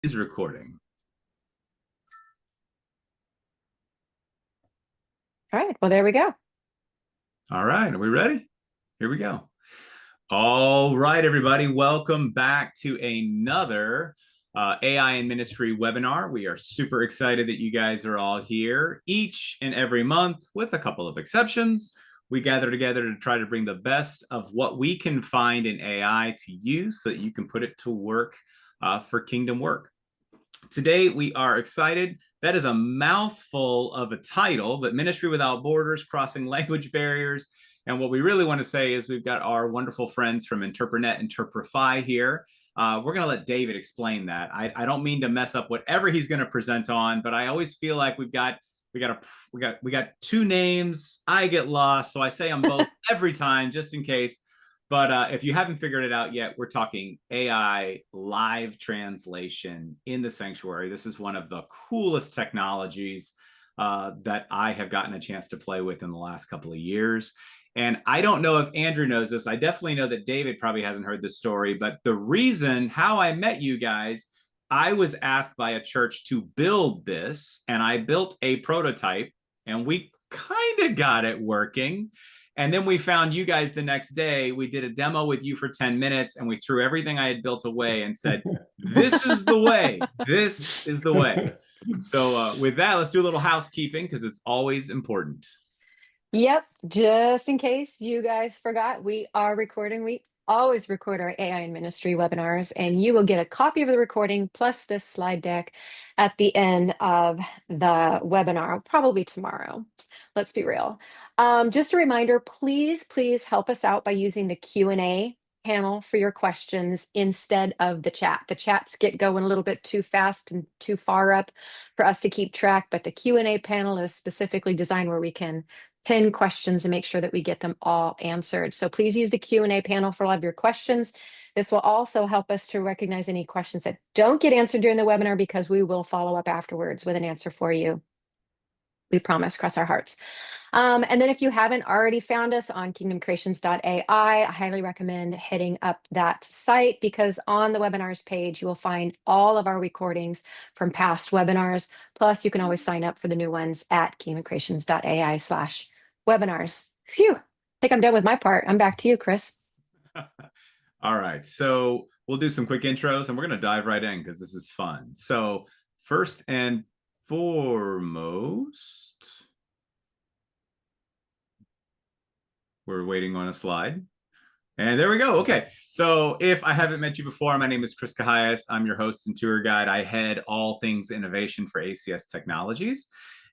Is recording. All right, well, there we go. All right, are we ready? Here we go. All right, everybody, welcome back to another AI in Ministry webinar. We are super excited that you guys are all here. Each and every month, with a couple of exceptions, we gather together to try to bring the best of what we can find in AI to you so that you can put it to work for kingdom work. Today, we are excited. That is a mouthful of a title, but Ministry Without Borders, Crossing Language Barriers. And what we really want to say is we've got our wonderful friends from Interprenet, Interprefy here. We're going to let David explain that. I don't mean to mess up whatever he's going to present on, but I always feel like we got two names. I get lost, so I say them both every time just in case. But if you haven't figured it out yet, we're talking AI live translation in the sanctuary. This is one of the coolest technologies that I have gotten a chance to play with in the last couple of years. And I don't know if Andrew knows this. I definitely know that David probably hasn't heard this story, but the reason how I met you guys, I was asked by a church to build this, and I built a prototype, and we kind of got it working. And then we found you guys the next day. We did a demo with you for 10 minutes and we threw everything I had built away and said, this is the way. This is the way. So with that, let's do a little housekeeping because it's always important. Yep, just in case you guys forgot, we are recording. We always record our AI in Ministry webinars, and you will get a copy of the recording plus this slide deck at the end of the webinar, probably tomorrow. Let's be real. Just a reminder, please help us out by using the Q&A panel for your questions instead of the chat. The chats get going a little bit too fast and too far up for us to keep track, but the Q&A panel is specifically designed where we can pin questions and make sure that we get them all answered. So please use the Q&A panel for all of your questions. This will also help us to recognize any questions that don't get answered during the webinar because we will follow up afterwards with an answer for you. We promise, cross our hearts. And then if you haven't already found us on kingdomcreations.ai, I highly recommend heading up that site because on the webinars page, you will find all of our recordings from past webinars. Plus, you can always sign up for the new ones at kingdomcreations.ai/webinars. Phew, I think I'm done with my part. I'm back to you, Chris. All right. So we'll do some quick intros and we're going to dive right in because this is fun. So first and foremost, we're waiting on a slide. And there we go. Okay. So if I haven't met you before, my name is Chris Cahias. I'm your host and tour guide. I head all things innovation for ACS Technologies.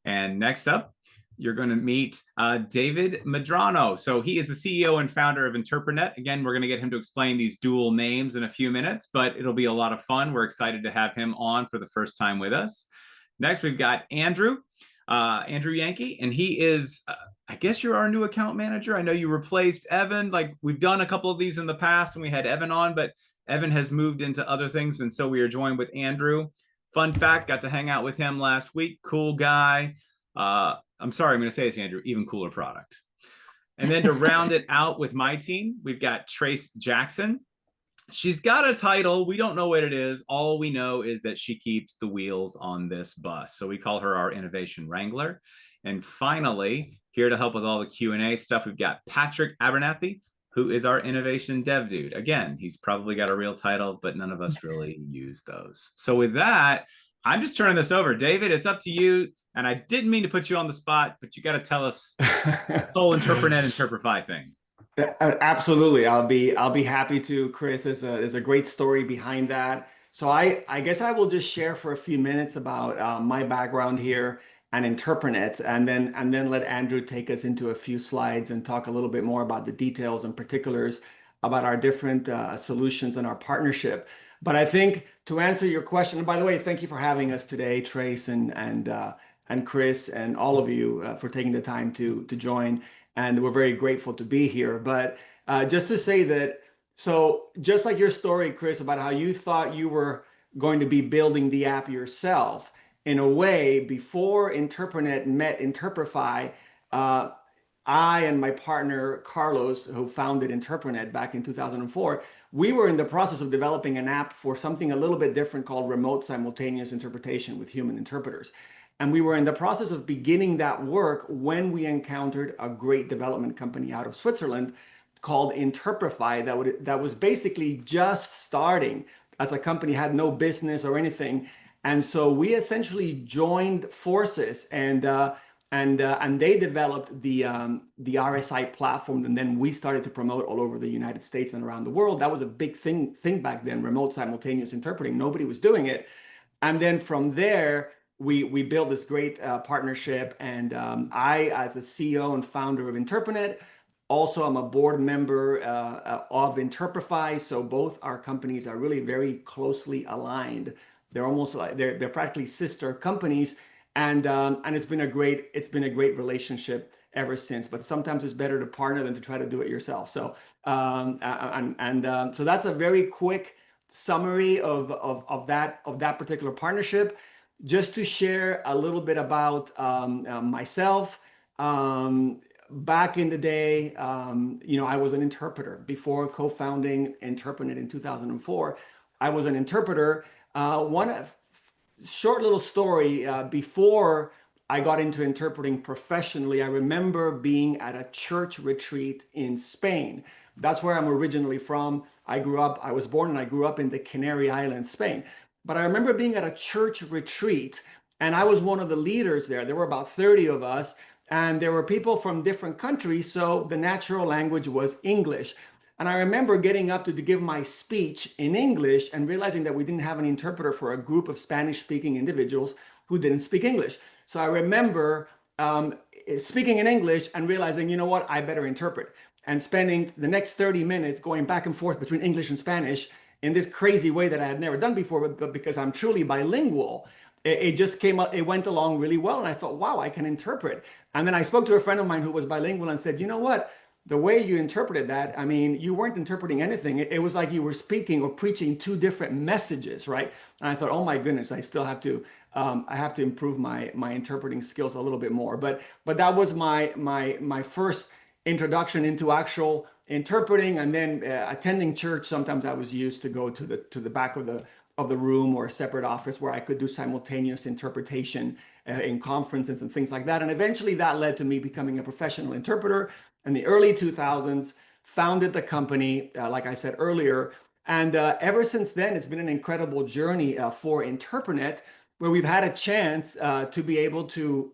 And next up, you're going to meet David Medrano. So he is the CEO and founder of Interprenet. Again, we're going to get him to explain these dual names in a few minutes, but it'll be a lot of fun. We're excited to have him on for the first time with us. Next, we've got Andrew Yankee, and he is, I guess you're our new account manager. I know you replaced Evan. Like we've done a couple of these in the past when we had Evan on, but Evan has moved into other things. And so we are joined with Andrew. Fun fact, got to hang out with him last week. Cool guy. I'm sorry, I'm going to say this, Andrew, even cooler product. And then to round it out with my team, we've got Trace Jackson. She's got a title. We don't know what it is. All we know is that she keeps the wheels on this bus. So we call her our innovation wrangler. And finally, here to help with all the Q&A stuff, we've got Patrick Abernathy, who is our innovation dev dude. Again, he's probably got a real title, but none of us really use those. So with that, I'm just turning this over. David, it's up to you. And I didn't mean to put you on the spot, but you got to tell us the whole Interprenet Interprefy thing. Absolutely. I'll be happy to, Chris. There's a great story behind that. So I guess I will just share for a few minutes about my background here and Interprenet, and then let Andrew take us into a few slides and talk a little bit more about the details and particulars about our different solutions and our partnership. But I think to answer your question, and by the way, thank you for having us today, Trace and Chris and all of you for taking the time to join. And we're very grateful to be here. But just to say that, so just like your story, Chris, about how you thought you were going to be building the app yourself, in a way, before Interprenet met Interprefy, I and my partner Carlos, who founded Interprenet back in 2004, we were in the process of developing an app for something a little bit different called remote simultaneous interpretation with human interpreters. And we were in the process of beginning that work when we encountered a great development company out of Switzerland called Interprefy that was basically just starting as a company, had no business or anything. And so we essentially joined forces and they developed the RSI platform, and then we started to promote all over the United States and around the world. That was a big thing back then, remote simultaneous interpreting. Nobody was doing it. And then from there, we built this great partnership. And I, as the CEO and founder of Interprenet, also I'm a board member of Interprefy. So both our companies are really very closely aligned. They're almost like they're practically sister companies, and it's been a great relationship ever since. But sometimes it's better to partner than to try to do it yourself. So so that's a very quick summary of that particular partnership. Just to share a little bit about myself. Back in the day, I was an interpreter before co-founding Interprenet in 2004. I was an interpreter. One short little story before I got into interpreting professionally. I remember being at a church retreat in Spain. That's where I'm originally from. I was born and I grew up in the Canary Islands, Spain. But I remember being at a church retreat, and I was one of the leaders there. There were about 30 of us, and there were people from different countries, so the natural language was English. And I remember getting up to give my speech in English and realizing that we didn't have an interpreter for a group of Spanish-speaking individuals who didn't speak English. So I remember speaking in English and realizing, you know what, I better interpret. And spending the next 30 minutes going back and forth between English and Spanish in this crazy way that I had never done before, but because I'm truly bilingual, it just came up, it went along really well. And I thought, wow, I can interpret. And then I spoke to a friend of mine who was bilingual and said, you know what? The way you interpreted that, I mean, you weren't interpreting anything. It was like you were speaking or preaching two different messages, right? And I thought, oh my goodness, I still have to, I have to improve my interpreting skills a little bit more. But that was my first introduction into actual interpreting. And then attending church. Sometimes I was used to go to the back of the room or a separate office where I could do simultaneous interpretation in conferences and things like that. And eventually that led to me becoming a professional interpreter in the early 2000s, founded the company, like I said earlier. And ever since then, it's been an incredible journey for Interprenet, where we've had a chance to be able to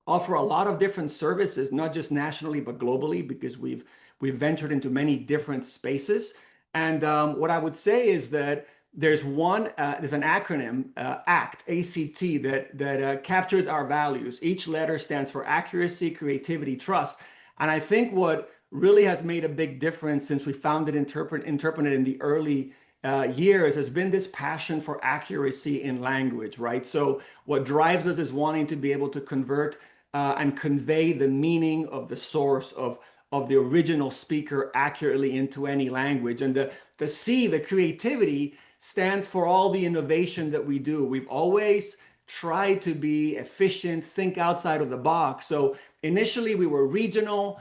offer a lot of different services, not just nationally, but globally, because we've ventured into many different spaces. And what I would say is that there's an acronym, ACT, A-C-T, that captures our values. Each letter stands for accuracy, creativity, trust. And I think what really has made a big difference since we founded Interprenet in the early years has been this passion for accuracy in language, right? So what drives us is wanting to be able to convert and convey the meaning of the source of the original speaker accurately into any language. And the C, the creativity, stands for all the innovation that we do. We've always tried to be efficient, think outside of the box. So initially we were regional.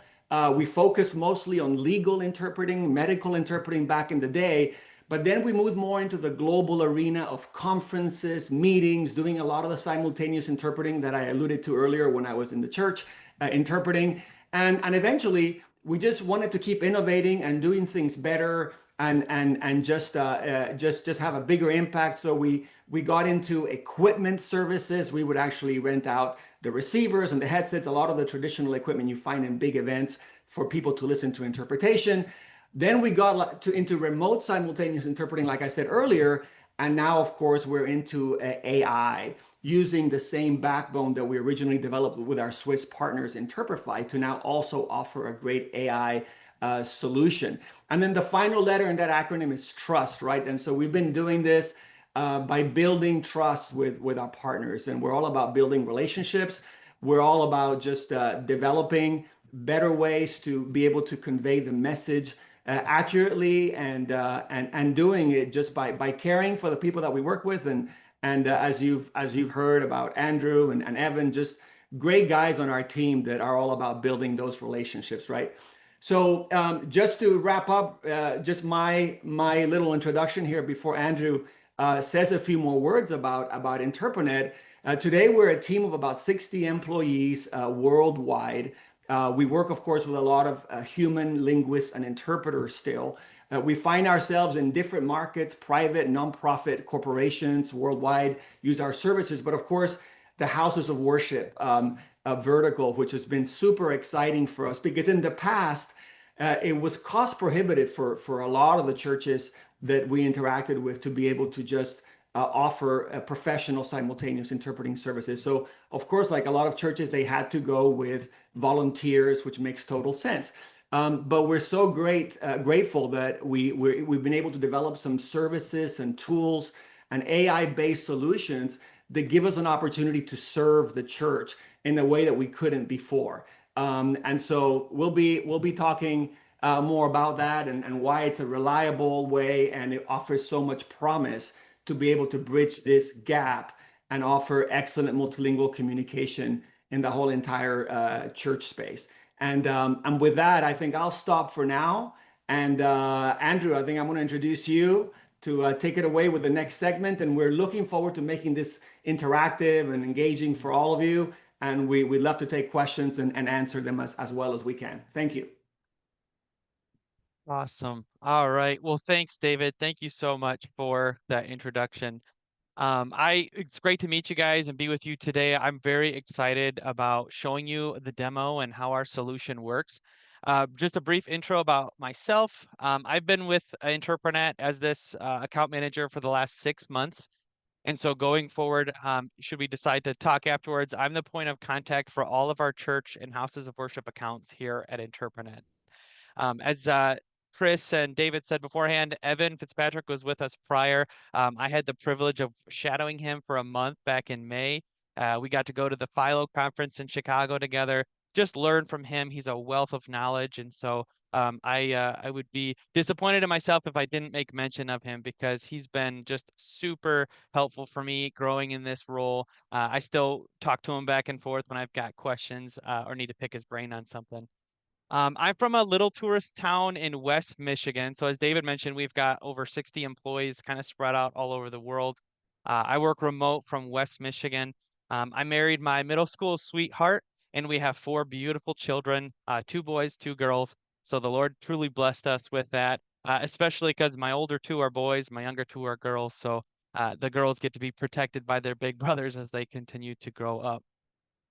We focused mostly on legal interpreting, medical interpreting back in the day. But then we moved more into the global arena of conferences, meetings, doing a lot of the simultaneous interpreting that I alluded to earlier when I was in the church interpreting. And eventually we just wanted to keep innovating and doing things better and just have a bigger impact. So we got into equipment services. We would actually rent out the receivers and the headsets, a lot of the traditional equipment you find in big events for people to listen to interpretation. Then we got into remote simultaneous interpreting, like I said earlier. And now, of course, we're into AI, using the same backbone that we originally developed with our Swiss partners Interprefy to now also offer a great AI solution. And then the final letter in that acronym is trust, right? And so we've been doing this by building trust with our partners. And we're all about building relationships. We're all about just developing better ways to be able to convey the message accurately and doing it just by caring for the people that we work with. And as you've heard about Andrew and Evan, just great guys on our team that are all about building those relationships, right? So just to wrap up, just my little introduction here before Andrew says a few more words about Interprenet. Today we're a team of about 60 employees worldwide. We work, of course, with a lot of human linguists and interpreters still. We find ourselves in different markets, private, nonprofit corporations worldwide use our services, but of course, the houses of worship vertical, which has been super exciting for us because in the past, it was cost prohibitive for a lot of the churches that we interacted with to be able to just offer a professional simultaneous interpreting services. So, of course, like a lot of churches, they had to go with volunteers, which makes total sense. But we're so grateful that we've been able to develop some services and tools and AI-based solutions that give us an opportunity to serve the church in a way that we couldn't before. And so we'll be talking more about that and why it's a reliable way and it offers so much promise to be able to bridge this gap and offer excellent multilingual communication in the whole entire church space. And with that, I think I'll stop for now. And Andrew, I think I'm going to introduce you to take it away with the next segment. And we're looking forward to making this interactive and engaging for all of you. And we'd love to take questions and answer them as well as we can. Thank you. Awesome. All right. Well, thanks, David. Thank you so much for that introduction. It's great to meet you guys and be with you today. I'm very excited about showing you the demo and how our solution works. Just a brief intro about myself. I've been with Interprenet as this account manager for the last 6 months. And so going forward, should we decide to talk afterwards, I'm the point of contact for all of our church and houses of worship accounts here at Interprenet. As Chris and David said beforehand, Evan Fitzpatrick was with us prior. I had the privilege of shadowing him for a month back in May. We got to go to the Philo conference in Chicago together, just learn from him. He's a wealth of knowledge. And so I would be disappointed in myself if I didn't make mention of him because he's been just super helpful for me growing in this role. I still talk to him back and forth when I've got questions or need to pick his brain on something. I'm from a little tourist town in West Michigan. So as David mentioned, we've got over 60 employees kind of spread out all over the world. I work remote from West Michigan. I married my middle school sweetheart, and we have four beautiful children, two boys, two girls. So the Lord truly blessed us with that, especially because my older two are boys, my younger two are girls. So the girls get to be protected by their big brothers as they continue to grow up.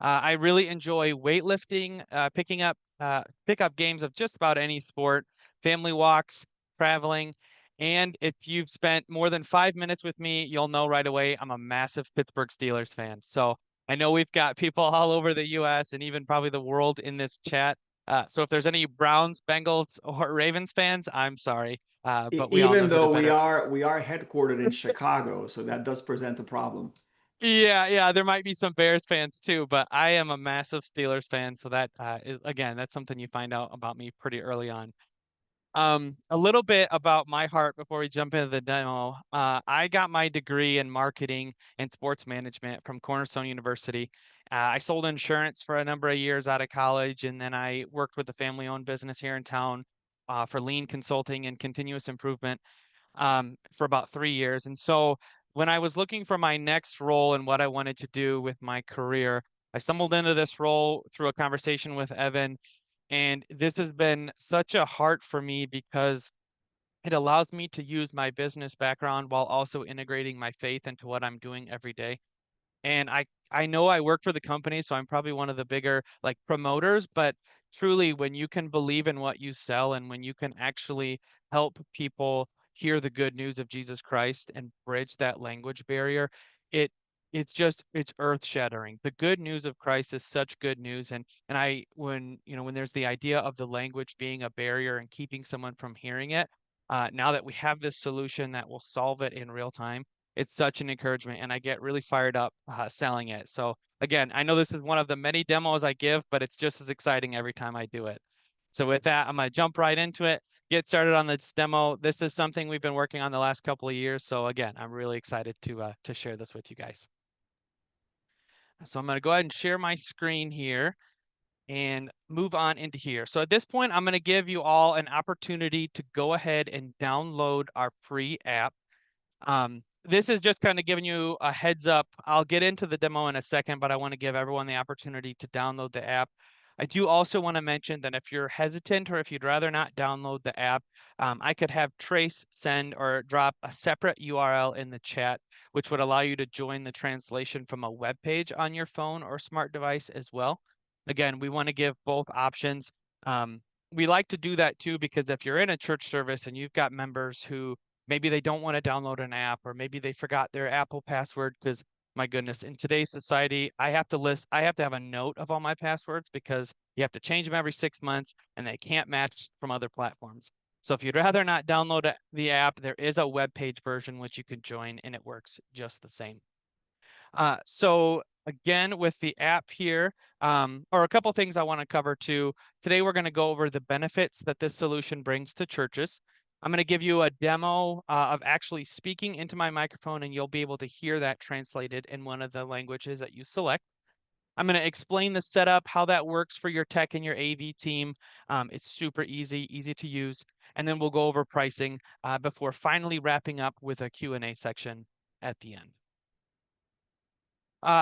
I really enjoy weightlifting, pickup games of just about any sport, family walks, traveling. And if you've spent more than 5 minutes with me, you'll know right away I'm a massive Pittsburgh Steelers fan. So I know we've got people all over the US and even probably the world in this chat. So if there's any Browns, Bengals, or Ravens fans, I'm sorry. But we all know Even who the though we better. are headquartered in Chicago, so that does present a problem. Yeah, there might be some Bears fans too, but I am a massive Steelers fan, so that is, again, that's something you find out about me pretty early on. A little bit about my heart before we jump into the demo. I got my degree in marketing and sports management from Cornerstone University. I sold insurance for a number of years out of college, and then I worked with a family-owned business here in town for lean consulting and continuous improvement for about 3 years. And so when I was looking for my next role and what I wanted to do with my career, I stumbled into this role through a conversation with Evan. And this has been such a heart for me because it allows me to use my business background while also integrating my faith into what I'm doing every day. And I know I work for the company, so I'm probably one of the bigger like promoters, but truly when you can believe in what you sell and when you can actually help people hear the good news of Jesus Christ and bridge that language barrier, it it's earth shattering. The good news of Christ is such good news. And I when when there's the idea of the language being a barrier and keeping someone from hearing it, now that we have this solution that will solve it in real time, it's such an encouragement and I get really fired up selling it. So again, I know this is one of the many demos I give, but it's just as exciting every time I do it. So with that, I'm going to jump right into it, get started on this demo. This is something we've been working on the last couple of years. So again, I'm really excited to share this with you guys. So I'm going to go ahead and share my screen here and move on into here. So at this point, I'm going to give you all an opportunity to go ahead and download our free app. This is just kind of giving you a heads up. I'll get into the demo in a second, but I want to give everyone the opportunity to download the app. I do also want to mention that if you're hesitant or if you'd rather not download the app, I could have Trace send or drop a separate URL in the chat, which would allow you to join the translation from a web page on your phone or smart device as well. Again, we want to give both options. We like to do that too, because if you're in a church service and you've got members who maybe they don't want to download an app, or maybe they forgot their Apple password, because my goodness, in today's society, I have to have a note of all my passwords because you have to change them every 6 months and they can't match from other platforms. So if you'd rather not download the app, there is a web page version which you can join and it works just the same. So again, with the app here, or a couple things I want to cover too. Today, we're going to go over the benefits that this solution brings to churches. I'm going to give you a demo of actually speaking into my microphone, and you'll be able to hear that translated in one of the languages that you select. I'm going to explain the setup, how that works for your tech and your AV team. It's super easy to use. And then we'll go over pricing before finally wrapping up with a Q&A section at the end.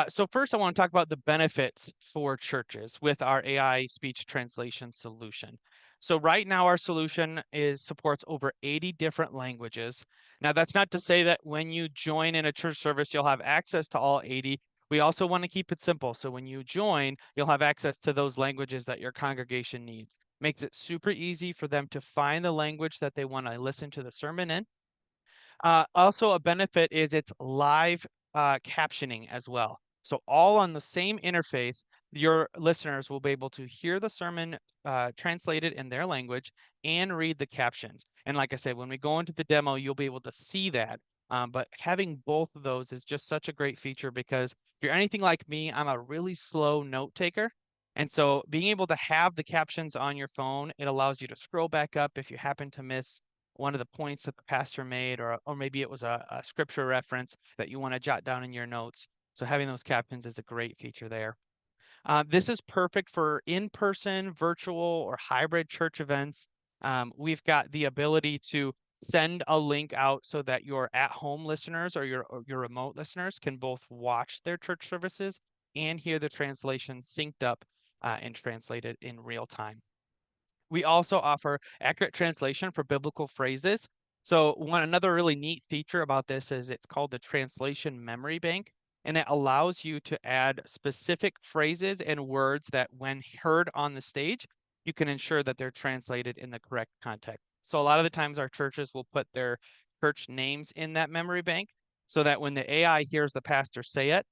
So first, I want to talk about the benefits for churches with our AI speech translation solution. So right now, our solution supports over 80 different languages. Now, that's not to say that when you join in a church service, you'll have access to all 80. We also want to keep it simple. So when you join, you'll have access to those languages that your congregation needs. Makes it super easy for them to find the language that they want to listen to the sermon in. Also, a benefit is it's live captioning as well. So all on the same interface, your listeners will be able to hear the sermon translated in their language and read the captions. And like I said, when we go into the demo, you'll be able to see that. But having both of those is just such a great feature, because if you're anything like me, I'm a really slow note taker. And so being able to have the captions on your phone, it allows you to scroll back up if you happen to miss one of the points that the pastor made, or maybe it was a scripture reference that you want to jot down in your notes. So having those captions is a great feature there. This is perfect for in-person, virtual, or hybrid church events. We've got the ability to send a link out so that your at-home listeners or your remote listeners can both watch their church services and hear the translation synced up and translated in real time. We also offer accurate translation for biblical phrases. So another really neat feature about this is it's called the Translation Memory Bank, and it allows you to add specific phrases and words that when heard on the stage, you can ensure that they're translated in the correct context. So a lot of the times our churches will put their church names in that memory bank so that when the AI hears the pastor say it,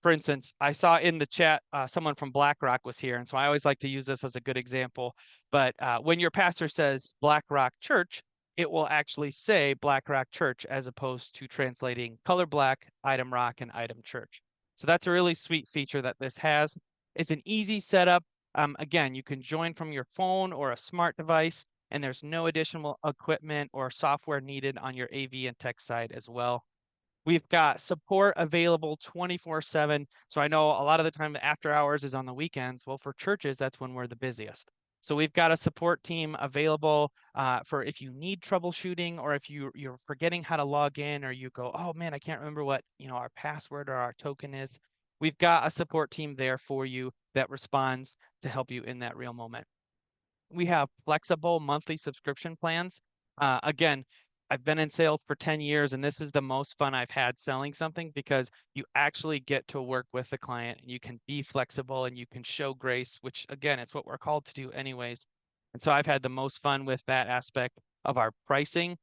for instance, I saw in the chat someone from BlackRock was here, and so I always like to use this as a good example. But when your pastor says Black Rock Church, it will actually say Black Rock Church as opposed to translating color black, item rock, and item church. So that's a really sweet feature that this has. It's an easy setup. Again, you can join from your phone or a smart device, and there's no additional equipment or software needed on your AV and tech side as well. We've got support available 24/7. So I know a lot of the time after hours is on the weekends. Well, for churches, that's when we're the busiest. So we've got a support team available for if you need troubleshooting, or if you're forgetting how to log in, or you go, oh man, I can't remember what our password or our token is. We've got a support team there for you that responds to help you in that real moment. We have flexible monthly subscription plans. Again, I've been in sales for 10 years, and this is the most fun I've had selling something, because you actually get to work with the client and you can be flexible and you can show grace, which again, it's what we're called to do anyways. And so I've had the most fun with that aspect of our pricing,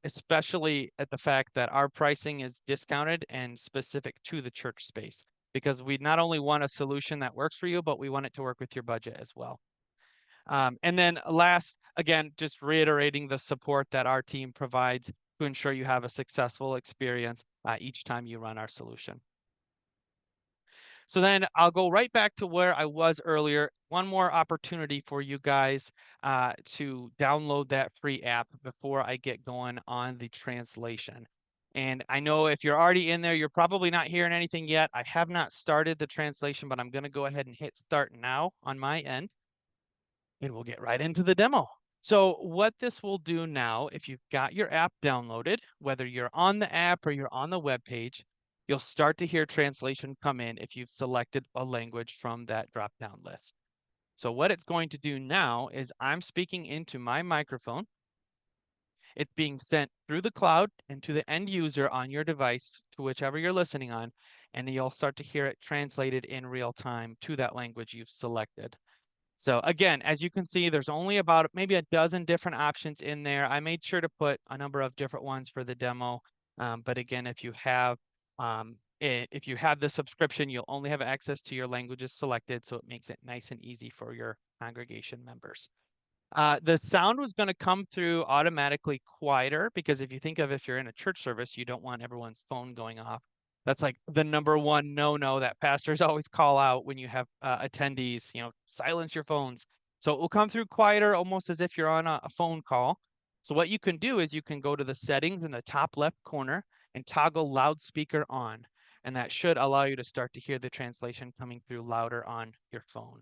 especially at the fact that our pricing is discounted and specific to the church space, because we not only want a solution that works for you, but we want it to work with your budget as well. And then last, again, just reiterating the support that our team provides to ensure you have a successful experience each time you run our solution. So then I'll go right back to where I was earlier. One more opportunity for you guys to download that free app before I get going on the translation. And I know if you're already in there, you're probably not hearing anything yet. I have not started the translation, but I'm going to go ahead and hit start now on my end, and we'll get right into the demo. So what this will do now, if you've got your app downloaded, whether you're on the app or you're on the web page, you'll start to hear translation come in if you've selected a language from that drop-down list. So what it's going to do now is I'm speaking into my microphone. It's being sent through the cloud and to the end user on your device, to whichever you're listening on, and you'll start to hear it translated in real time to that language you've selected. So again, as you can see, there's only about maybe a dozen different options in there. I made sure to put a number of different ones for the demo. But again, if you have the subscription, you'll only have access to your languages selected, so it makes it nice and easy for your congregation members. The sound was going to come through automatically quieter because if you're in a church service, you don't want everyone's phone going off. That's like the number one no-no that pastors always call out when you have attendees, silence your phones. So it will come through quieter, almost as if you're on a phone call. So what you can do is you can go to the settings in the top left corner and toggle loudspeaker on. And that should allow you to start to hear the translation coming through louder on your phone.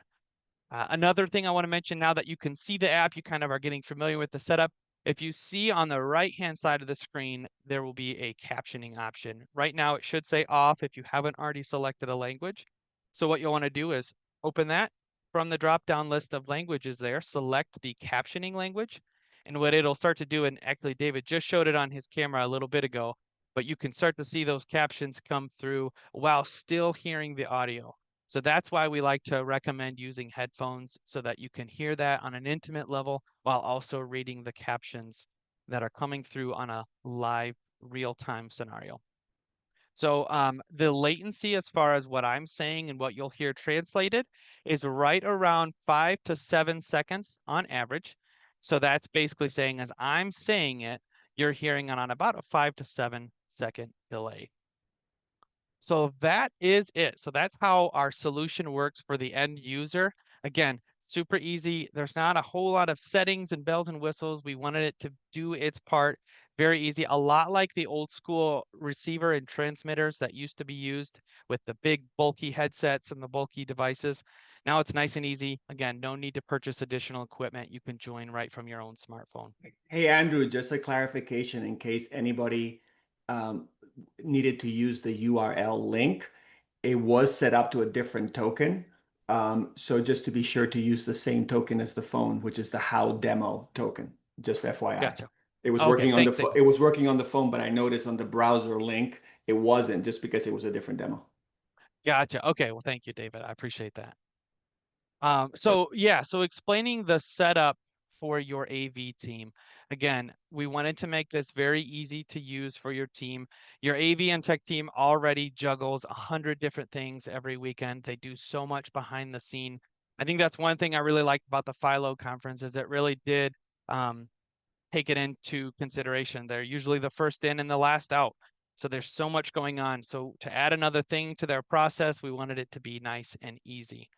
Another thing I want to mention now that you can see the app, you kind of are getting familiar with the setup. If you see on the right-hand side of the screen, there will be a captioning option. Right now, it should say off if you haven't already selected a language. So what you'll want to do is open that from the drop-down list of languages there, select the captioning language. And what it'll start to do, and actually David just showed it on his camera a little bit ago, but you can start to see those captions come through while still hearing the audio. So that's why we like to recommend using headphones so that you can hear that on an intimate level while also reading the captions that are coming through on a live real-time scenario. So the latency as far as what I'm saying and what you'll hear translated is right around 5 to 7 seconds on average. So that's basically saying as I'm saying it, you're hearing it on about a 5 to 7 second delay. So that is it. So that's how our solution works for the end user. Again, super easy. There's not a whole lot of settings and bells and whistles. We wanted it to do its part. Very easy. A lot like the old school receiver and transmitters that used to be used with the big bulky headsets and the bulky devices. Now it's nice and easy. Again, no need to purchase additional equipment. You can join right from your own smartphone. Hey, Andrew, just a clarification in case anybody um, needed to use the URL link. It was set up to a different token. So just to be sure to use the same token as the phone, which is the How Demo token, just FYI. Gotcha. It was Okay, working on thanks, David. it was working on the phone, but I noticed on the browser link it wasn't, just because it was a different demo. Gotcha. Okay, well, thank you, David. I appreciate that. But So explaining the setup for your AV team. Again, we wanted to make this very easy to use for your team. Your AV and tech team already juggles 100 different things every weekend. They do so much behind the scene. I think that's one thing I really liked about the Philo conference is it really did um, take it into consideration. They're usually the first in and the last out. So there's so much going on. So to add another thing to their process, we wanted it to be nice and easy.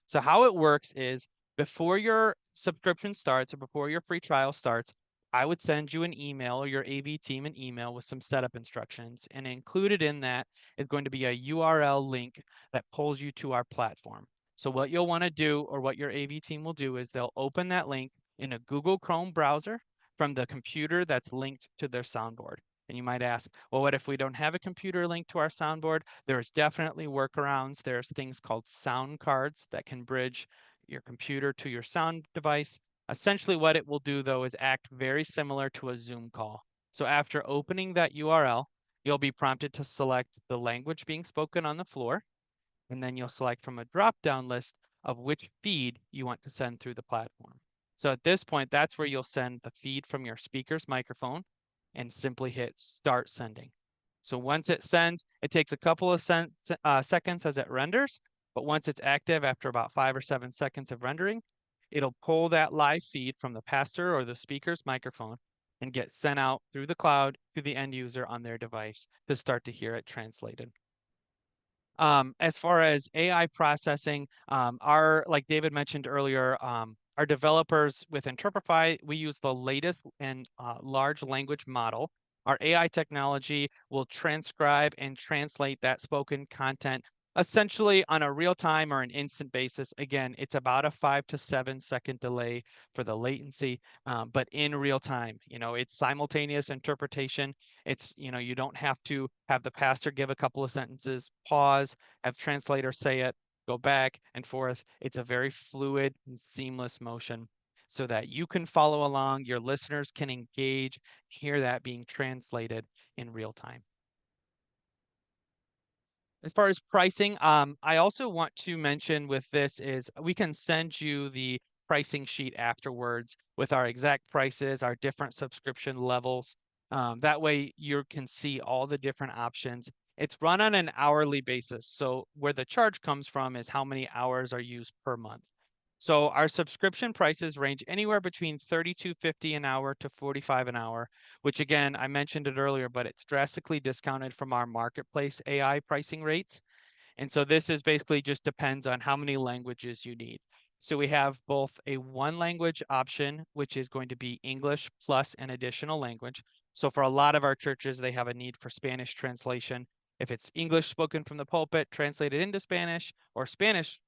So how it works is before your subscription starts or before your free trial starts, I would send you an email or your AV team an email with some setup instructions. And included in that is going to be a URL link that pulls you to our platform. So what you'll want to do or what your AV team will do is they'll open that link in a Google Chrome browser from the computer that's linked to their soundboard. And you might ask, well, what if we don't have a computer linked to our soundboard? There's definitely workarounds. There's things called sound cards that can bridge your computer to your sound device. Essentially, what it will do, though, is act very similar to a Zoom call. So after opening that URL, you'll be prompted to select the language being spoken on the floor, and then you'll select from a drop-down list of which feed you want to send through the platform. So at this point, that's where you'll send the feed from your speaker's microphone and simply hit start sending. So once it sends, it takes a couple of seconds as it renders, but once it's active after about 5 or 7 seconds of rendering, it'll pull that live feed from the pastor or the speaker's microphone and get sent out through the cloud to the end user on their device to start to hear it translated. As far as AI processing, like David mentioned earlier, our developers with Interprenet, we use the latest and large language model Our AI technology will transcribe and translate that spoken content essentially on a real time or an instant basis. Again, it's about a 5 to 7 second delay for the latency, but in real time. It's simultaneous interpretation. It's, you don't have to have the pastor give a couple of sentences, pause, have translator say it, go back and forth. It's a very fluid and seamless motion so that you can follow along, your listeners can engage, hear that being translated in real time. As far as pricing, I also want to mention with this is we can send you the pricing sheet afterwards with our exact prices, our different subscription levels. That way you can see all the different options. It's run on an hourly basis. So where the charge comes from is how many hours are used per month. So our subscription prices range anywhere between $32.50 an hour to $45 an hour, which again, I mentioned it earlier, but it's drastically discounted from our marketplace AI pricing rates. And so this is basically just depends on how many languages you need. So we have both a one language option, which is going to be English plus an additional language. So for a lot of our churches, they have a need for Spanish translation. If it's English spoken from the pulpit, translated into Spanish, or Spanish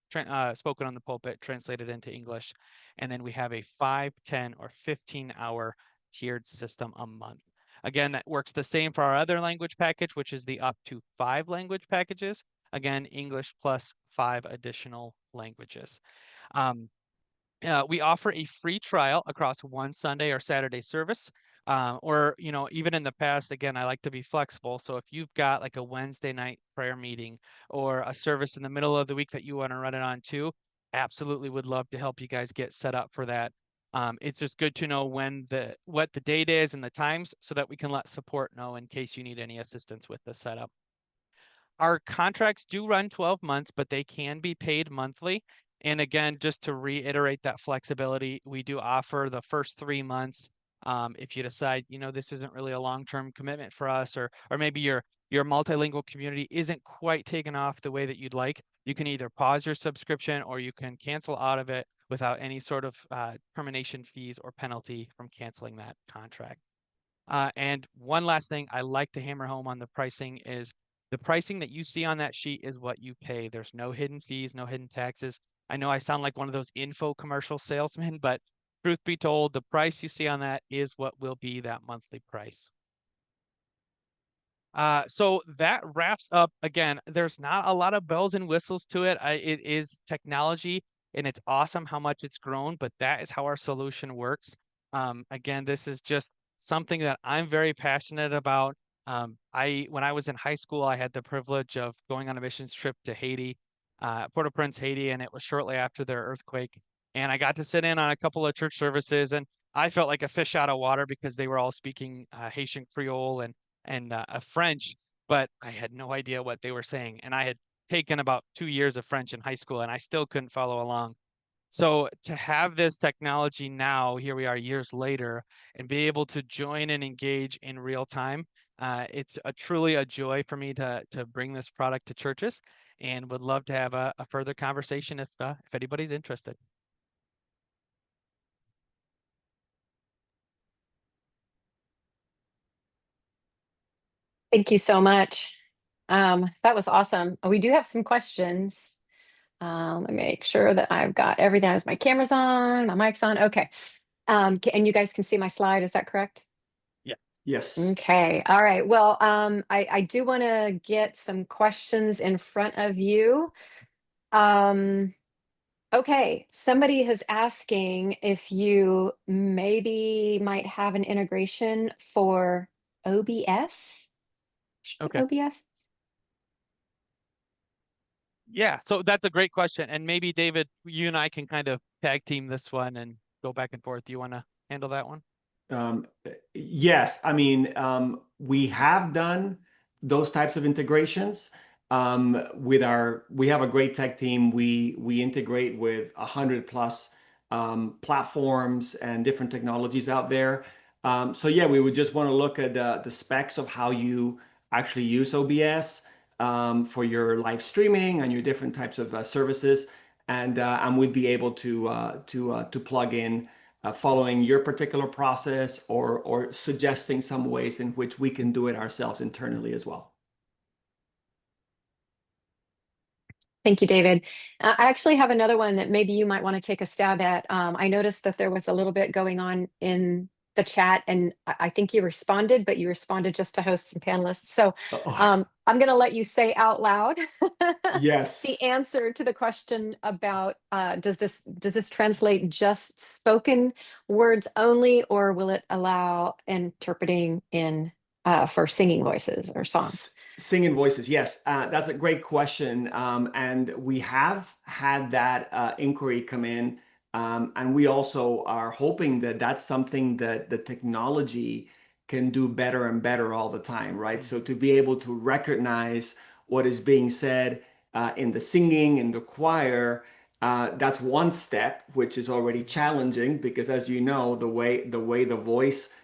spoken on the pulpit, translated into English. And then we have a 5, 10, or 15-hour tiered system a month. Again, that works the same for our other language package, which is the up to 5 language packages. Again, English plus 5 additional languages. We offer a free trial across one Sunday or Saturday service. Or, even in the past, again, I like to be flexible. So if you've got like a Wednesday night prayer meeting or a service in the middle of the week that you want to run it on too, absolutely would love to help you guys get set up for that. It's just good to know what the date is and the times so that we can let support know in case you need any assistance with the setup. Our contracts do run 12 months, but they can be paid monthly. And again, just to reiterate that flexibility, we do offer the first 3 months. If you decide, this isn't really a long-term commitment for us, or maybe your multilingual community isn't quite taken off the way that you'd like, you can either pause your subscription or you can cancel out of it without any sort of termination fees or penalty from canceling that contract. And one last thing I like to hammer home on the pricing is the pricing that you see on that sheet is what you pay. There's no hidden fees, no hidden taxes. I know I sound like one of those info commercial salesmen, but truth be told, the price you see on that is what will be that monthly price. So that wraps up. Again, there's not a lot of bells and whistles to it. It is technology and it's awesome how much it's grown, but that is how our solution works. Again, this is just something that I'm very passionate about. When I was in high school, I had the privilege of going on a missions trip to Haiti, Port-au-Prince, Haiti, and it was shortly after their earthquake. And I got to sit in on a couple of church services, and I felt like a fish out of water because they were all speaking Haitian Creole and French, but I had no idea what they were saying. And I had taken about 2 years of French in high school, and I still couldn't follow along. So to have this technology now, here we are years later, and be able to join and engage in real time, it's truly a joy for me to bring this product to churches, and would love to have a further conversation if anybody's interested. Thank you so much. That was awesome. We do have some questions. Let me make sure that I've got everything. As my camera's on, my mic's on. Okay. And you guys can see my slide. Is that correct? Yeah. Yes. Okay. All right. Well, I do want to get some questions in front of you. Okay. Somebody is asking if you maybe might have an integration for OBS. Okay. OBS? Yeah. So that's a great question. And maybe David, you and I can kind of tag team this one and go back and forth. Do you want to handle that one? Um, yes, I mean, we have done those types of integrations we have a great tech team. We integrate with 100+ platforms and different technologies out there. So yeah, we would just want to look at the specs of how you actually use OBS for your live streaming and your different types of services, and we'd be able to plug in following your particular process, or suggesting some ways in which we can do it ourselves internally as well. Thank you, David. I actually have another one that maybe you might want to take a stab at. I noticed that there was a little bit going on in the chat, and I think you responded, but you responded just to hosts and panelists. So Oh, I'm going to let you say out loud the yes. answer to the question about does this translate just spoken words only, or will it allow interpreting in for singing voices or song? Singing voices, yes. That's a great question. And we have had that inquiry come in. And we also are hoping that that's something that the technology can do better and better all the time, right? So to be able to recognize what is being said in the singing, in the choir, that's one step, which is already challenging because, as you know, the way the voice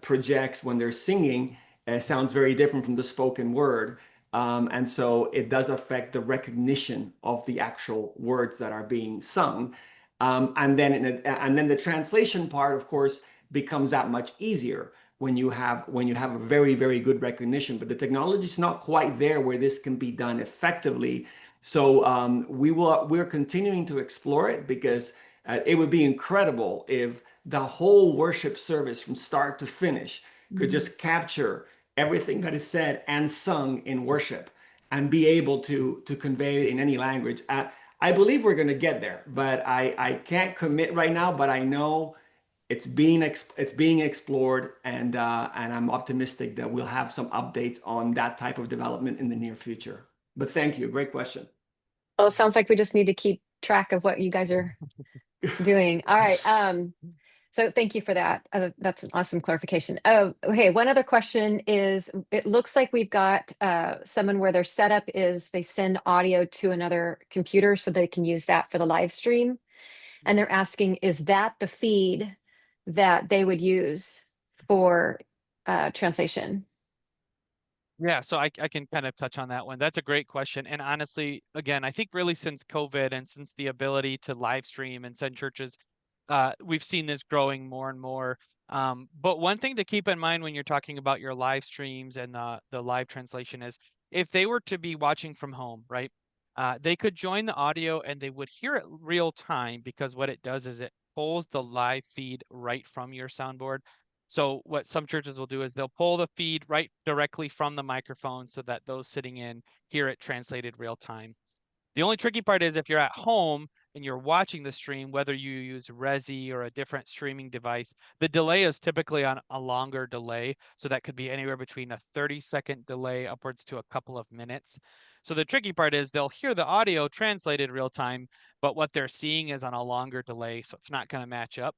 projects when they're singing sounds very different from the spoken word. And so it does affect the recognition of the actual words that are being sung. And then the translation part, of course, becomes that much easier when you have a very, very good recognition. But the technology is not quite there where this can be done effectively. So we're continuing to explore it, because it would be incredible if the whole worship service from start to finish could just capture everything that is said and sung in worship and be able to convey it in any language. I believe we're going to get there, but I can't commit right now. But I know it's being explored, and I'm optimistic that we'll have some updates on that type of development in the near future. But thank you, great question. Well, it sounds like we just need to keep track of what you guys are doing. All right. So thank you for that. That's an awesome clarification. Oh, okay. One other question is, it looks like we've got someone where their setup is they send audio to another computer so they can use that for the live stream. And they're asking, is that the feed that they would use for translation? Yeah, so I can kind of touch on that one. That's a great question. And honestly, again, I think really since COVID and since the ability to live stream and send churches, we've seen this growing more and more. But one thing to keep in mind when you're talking about your live streams and the live translation is if they were to be watching from home, right? They could join the audio and they would hear it real time, because what it does is it pulls the live feed right from your soundboard. So what some churches will do is they'll pull the feed right directly from the microphone so that those sitting in hear it translated real time. The only tricky part is if you're at home and you're watching the stream, whether you use Resi or a different streaming device, the delay is typically on a longer delay. So that could be anywhere between a 30-second delay upwards to a couple of minutes. So the tricky part is they'll hear the audio translated real time, but what they're seeing is on a longer delay. So it's not going to match up.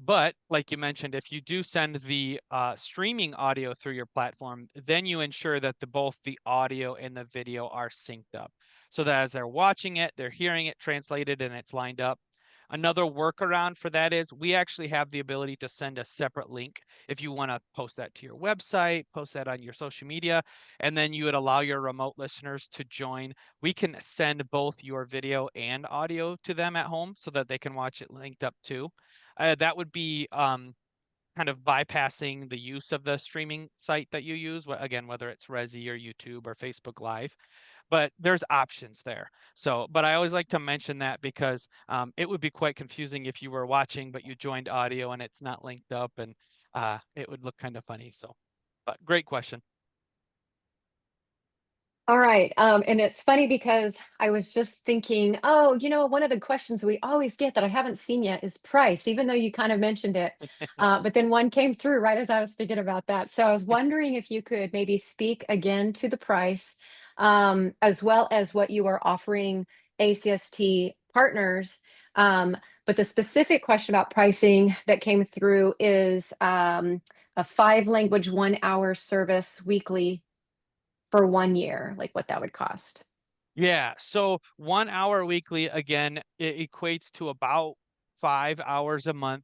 But like you mentioned, if you do send the streaming audio through your platform, then you ensure that both the audio and the video are synced up, so that as they're watching it, they're hearing it translated and it's lined up. Another workaround for that is we actually have the ability to send a separate link if you want to post that to your website, post that on your social media, and then you would allow your remote listeners to join. We can send both your video and audio to them at home so that they can watch it linked up too. That would be kind of bypassing the use of the streaming site that you use, again, whether it's Resi or YouTube or Facebook Live, but there's options there. So, but I always like to mention that because it would be quite confusing if you were watching, but you joined audio and it's not linked up, and it would look kind of funny. So, but great question. All right. And it's funny because I was just thinking, oh, one of the questions we always get that I haven't seen yet is price, even though you kind of mentioned it. But then one came through right as I was thinking about that. So I was wondering if you could maybe speak again to the price, as well as what you are offering ACST partners. But the specific question about pricing that came through is a 5-language 1-hour service weekly for 1 year, like what that would cost. Yeah, so 1 hour weekly, again, it equates to about 5 hours a month.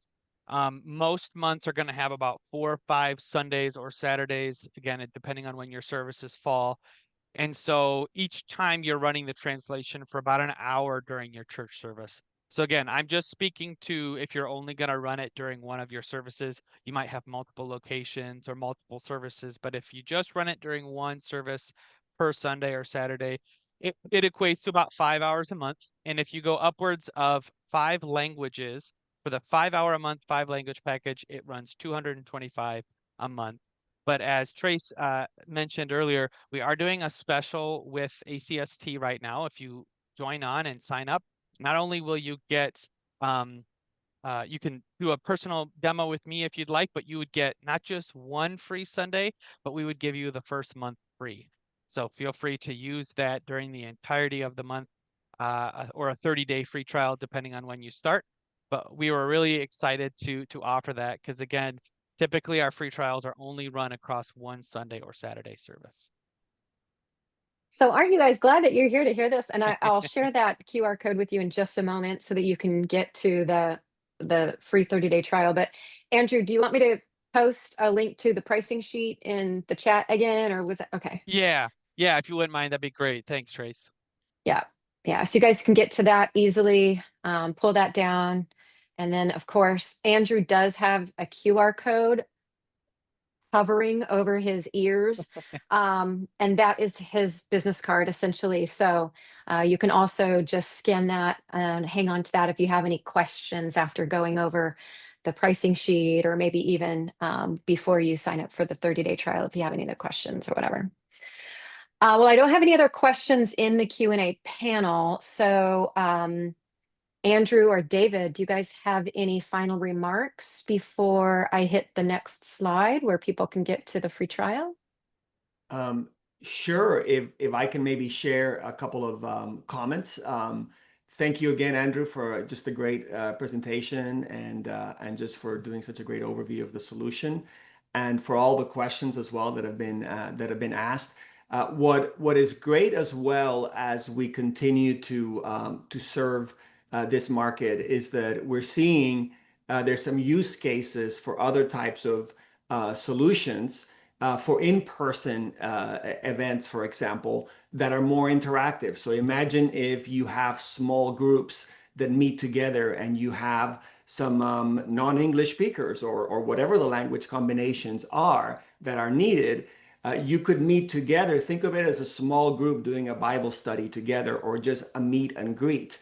Most months are going to have about 4 or 5 Sundays or Saturdays, again, depending on when your services fall. And so each time you're running the translation for about an hour during your church service. So again, I'm just speaking to if you're only going to run it during one of your services, you might have multiple locations or multiple services. But if you just run it during one service per Sunday or Saturday, it equates to about 5 hours a month. And if you go upwards of 5 languages for the 5 hour a month, 5 language package, it runs 225 a month. But as Trace mentioned earlier, we are doing a special with ACST right now. If you join on and sign up, not only will you get, you can do a personal demo with me if you'd like, but you would get not just one free Sunday, but we would give you the first month free. So feel free to use that during the entirety of the month, or a 30-day free trial, depending on when you start. But we were really excited to offer that because again, typically our free trials are only run across one Sunday or Saturday service. So aren't you guys glad that you're here to hear this? And I'll share that QR code with you in just a moment so that you can get to the free 30-day trial. But Andrew, do you want me to post a link to the pricing sheet in the chat again, or was that okay? Yeah, yeah, if you wouldn't mind, that'd be great. Thanks, Trace. Yeah. Yeah. So you guys can get to that easily, pull that down. And then, of course, Andrew does have a QR code hovering over his ears. And that is his business card essentially. So you can also just scan that and hang on to that if you have any questions after going over the pricing sheet, or maybe even before you sign up for the 30-day trial, if you have any other questions or whatever. Well, I don't have any other questions in the Q&A panel. So Andrew or David, do you guys have any final remarks before I hit the next slide where people can get to the free trial? Sure. If I can maybe share a couple of comments. Thank you again, Andrew, for just a great presentation and just for doing such a great overview of the solution, and for all the questions as well that have been asked. What is great as well as we continue to serve this market is that we're seeing there's some use cases for other types of solutions for in-person events, for example, that are more interactive. So imagine if you have small groups that meet together and you have some non-English speakers or whatever the language combinations are that are needed. You could meet together. Think of it as a small group doing a Bible study together, or just a meet and greet.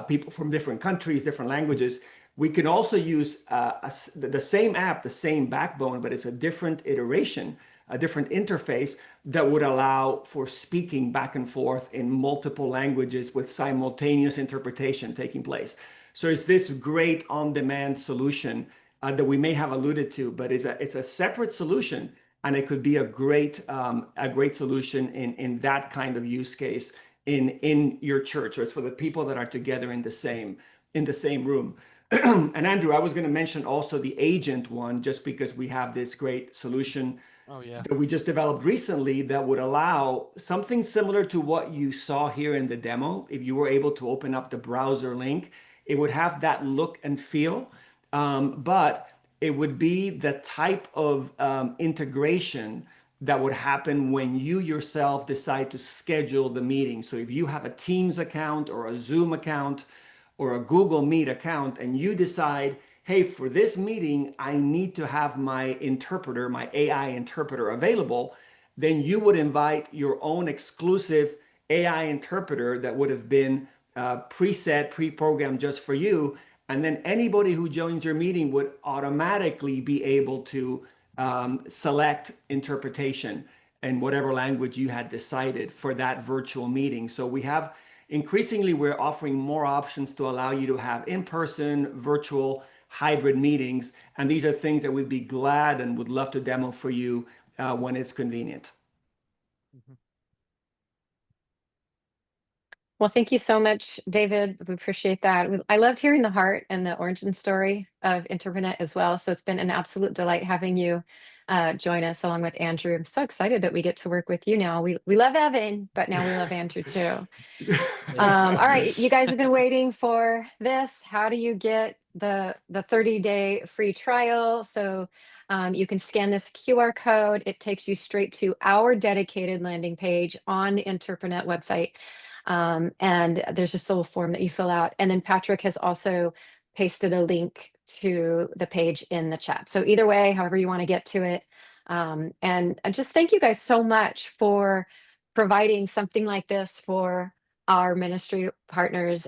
People from different countries, different languages. We can also use the same app, the same backbone, but it's a different iteration, a different interface that would allow for speaking back and forth in multiple languages with simultaneous interpretation taking place. So it's this great on-demand solution that we may have alluded to, but it's a separate solution, and it could be a great solution in that kind of use case in your church, or it's for the people that are together in the same room. And Andrew, I was going to mention also the agent one, just because we have this great solution Oh yeah. that we just developed recently that would allow something similar to what you saw here in the demo. If you were able to open up the browser link, it would have that look and feel, but it would be the type of integration that would happen when you yourself decide to schedule the meeting. So if you have a Teams account or a Zoom account or a Google Meet account, and you decide, hey, for this meeting, I need to have my interpreter, my AI interpreter available, then you would invite your own exclusive AI interpreter that would have been preset, pre-programmed just for you. And then anybody who joins your meeting would automatically be able to select interpretation in whatever language you had decided for that virtual meeting. So increasingly, we're offering more options to allow you to have in-person, virtual, hybrid meetings. And these are things that we'd be glad and would love to demo for you when it's convenient. Mm-hmm. Well, thank you so much, David. We appreciate that. I loved hearing the heart and the origin story of Interprenet as well. So it's been an absolute delight having you join us along with Andrew. I'm so excited that we get to work with you now. We love Evan, but now we love Andrew too. All right, you guys have been waiting for this. How do you get the 30-day free trial? So you can scan this QR code. It takes you straight to our dedicated landing page on the Interprenet website. And there's just a little form that you fill out. And then Patrick has also pasted a link to the page in the chat. So either way, however you want to get to it. And just thank you guys so much for providing something like this for our ministry partners.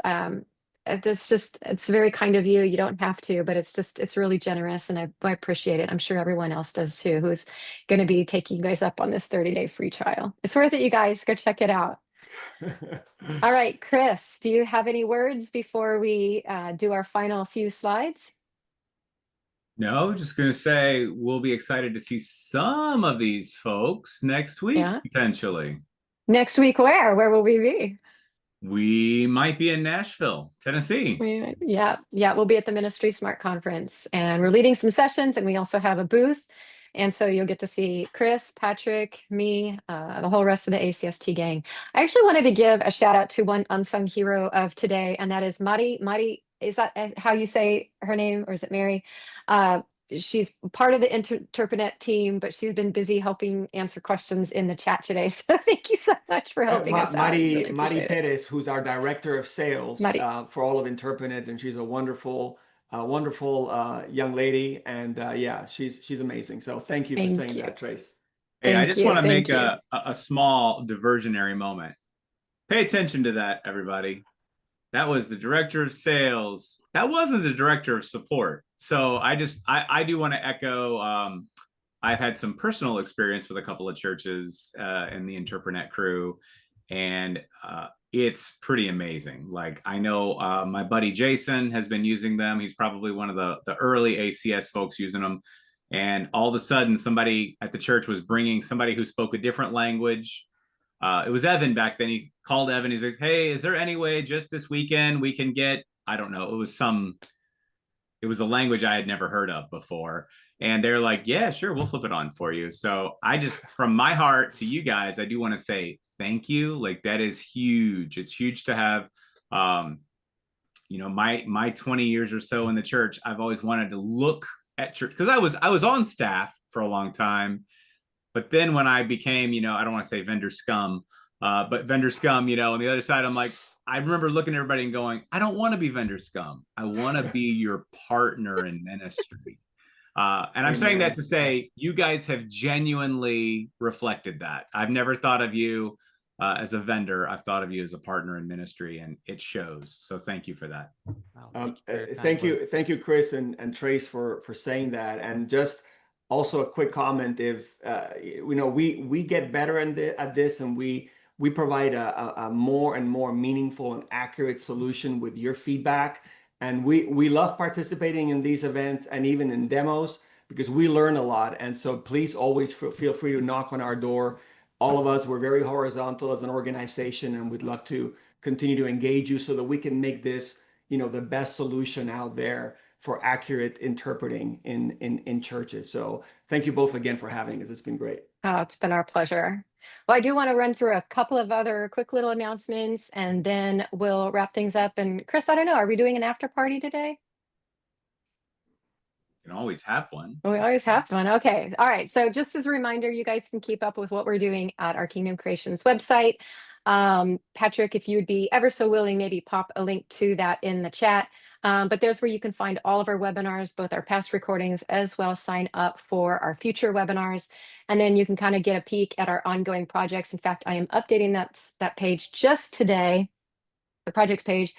It's very kind of you. You don't have to, but it's really generous, and I appreciate it. I'm sure everyone else does too, who's going to be taking you guys up on this 30-day free trial. It's worth it, you guys. Go check it out. All right, Chris, do you have any words before we do our final few slides? No, just going to say we'll be excited to see some of these folks next week, Yeah. potentially. Next week, where? Where will we be? We might be in Nashville, Tennessee. Yeah, we'll be at the Ministry Smart Conference, and we're leading some sessions, and we also have a booth. And so you'll get to see Chris, Patrick, me, the whole rest of the ACST gang. I actually wanted to give a shout out to one unsung hero of today, and that is Mari. Mari, is that how you say her name, or is it Mary? She's part of the Interprenet team, but she's been busy helping answer questions in the chat today. So thank you so much for helping us out. Really Mari appreciate it. Perez, who's our director of sales Mari. for all of Interprenet, and she's a wonderful young lady, and yeah, she's amazing. So thank you for saying that, Trace. Hey, I just want to make you. a small diversionary moment. Pay attention to that, everybody. That was the director of sales. That wasn't the director of support. So I do want to echo. I've had some personal experience with a couple of churches in the Interprenet crew, and it's pretty amazing. Like, I know my buddy Jason has been using them. He's probably one of the early ACS folks using them. And all of a sudden, somebody at the church was bringing somebody who spoke a different language. It was Evan back then. He called Evan. He's like, "Hey, is there any way just this weekend we can get?" I don't know. It was a language I had never heard of before. And they're like, "Yeah, sure, we'll flip it on for you." So I just, from my heart to you guys, I do want to say thank you. Like, that is huge. It's huge to have. My 20 years or so in the church, I've always wanted to look at church, because I was on staff for a long time. But then when I became, I don't want to say vendor scum, but vendor scum, on the other side, I'm like, I remember looking at everybody and going, I don't want to be vendor scum. I want to be your partner in ministry. And I'm saying that to say you guys have genuinely reflected that. I've never thought of you as a vendor. I've thought of you as a partner in ministry, and it shows. So thank you for that. Thank you, Chris and Trace for saying that. And just also a quick comment: if we get better at this, and we provide a more and more meaningful and accurate solution with your feedback. And we love participating in these events and even in demos, because we learn a lot. And so please always feel free to knock on our door. All of us, we're very horizontal as an organization, and we'd love to continue to engage you so that we can make this the best solution out there for accurate interpreting in churches. So thank you both again for having us. It's been great. Oh, it's been our pleasure. Well, I do want to run through a couple of other quick little announcements, and then we'll wrap things up. And Chris, I don't know, are we doing an after party today? You can always have one. We always have one. Okay. All right. So just as a reminder, you guys can keep up with what we're doing at our Kingdom Creations website. Patrick, if you would be ever so willing, maybe pop a link to that in the chat. But there's where you can find all of our webinars, both our past recordings, as well as sign up for our future webinars. And then you can kind of get a peek at our ongoing projects. In fact, I am updating that page just today, the projects page,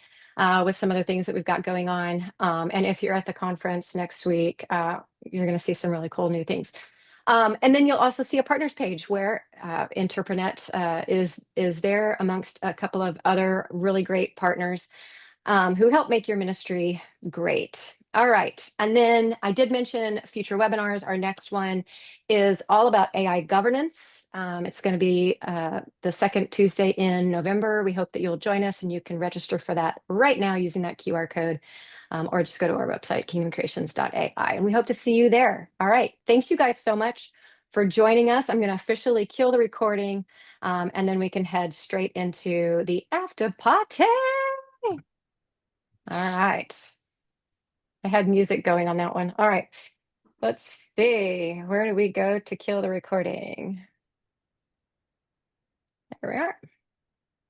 with some other things that we've got going on. And if you're at the conference next week, you're going to see some really cool new things. And then you'll also see a partners page where Interprenet is there amongst a couple of other really great partners who help make your ministry great. All right. And then I did mention future webinars. Our next one is all about AI governance. It's going to be the second Tuesday in November. We hope that you'll join us, and you can register for that right now using that QR code, or just go to our website, kingdomcreations.ai. And we hope to see you there. All right. Thanks you guys so much for joining us. I'm going to officially kill the recording, and then we can head straight into the after party. All right. I had music going on that one. All right. Let's see. Where do we go to kill the recording? There we are.